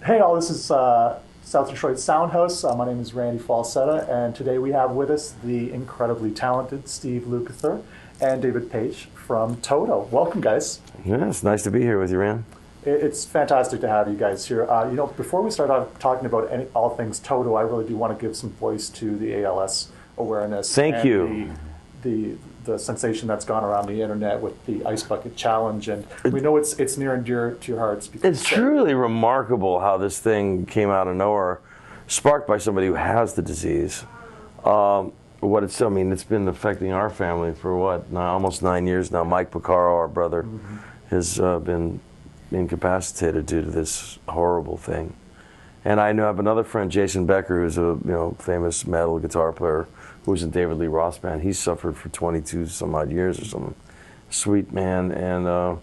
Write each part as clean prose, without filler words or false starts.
Hey all, this is South Detroit Soundhouse. My name is Randy Falsetta, and today we have with us the incredibly talented Steve Lukather and David Paich from Toto. Welcome, guys. Yeah, it's nice to be here with you, Rand. It's fantastic to have you guys here. Before we start off talking about all things Toto, I really do want to give some voice to the ALS awareness. Thank you. The sensation that's gone around the internet with the Ice Bucket Challenge, and we know it's near and dear to your hearts. It's truly remarkable how this thing came out of nowhere, sparked by somebody who has the disease. It's been affecting our family for almost 9 years now. Mike Picaro, our brother, has been incapacitated due to this horrible thing. And I have another friend, Jason Becker, who's a famous metal guitar player, who was in David Lee Roth's band. He suffered for 22 some odd years or something. Sweet man, and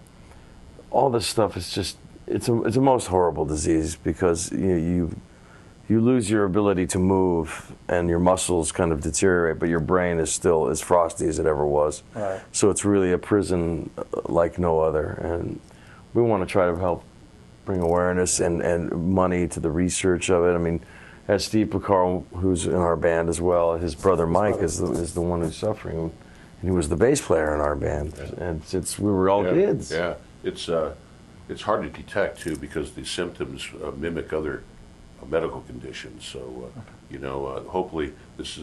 all this stuff is just, it's a most horrible disease because you lose your ability to move and your muscles kind of deteriorate, but your brain is still as frosty as it ever was. Right. So it's really a prison like no other, and we want to try to help bring awareness and money to the research of it. I mean, as Steve Picaro, who's in our band as well, his brother Mike is the one who's suffering, and he was the bass player in our band. And since we were all kids. Yeah, it's hard to detect too because the symptoms mimic other medical conditions. So hopefully this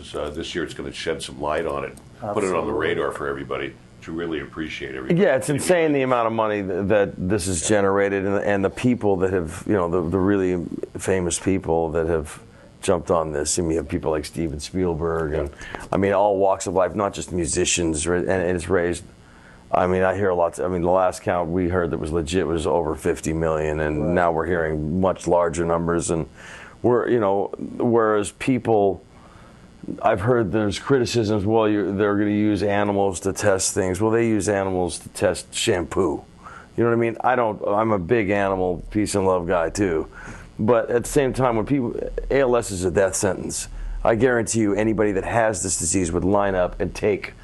year it's going to shed some light on it, put it on the radar for everybody to really appreciate everything. Yeah, it's insane the amount of money that this has generated, and the people that have, the really famous people that have jumped on this. I mean, you have people like Steven Spielberg, and all walks of life, not just musicians, and it's raised. I hear a lot. The last count we heard that was legit was over 50 million, and now we're hearing much larger numbers. And whereas people, I've heard there's criticisms. Well, they're going to use animals to test things. Well, they use animals to test shampoo. You know what I mean? I'm a big animal peace and love guy too. But at the same time, when ALS is a death sentence, I guarantee you anybody that has this disease would line up and take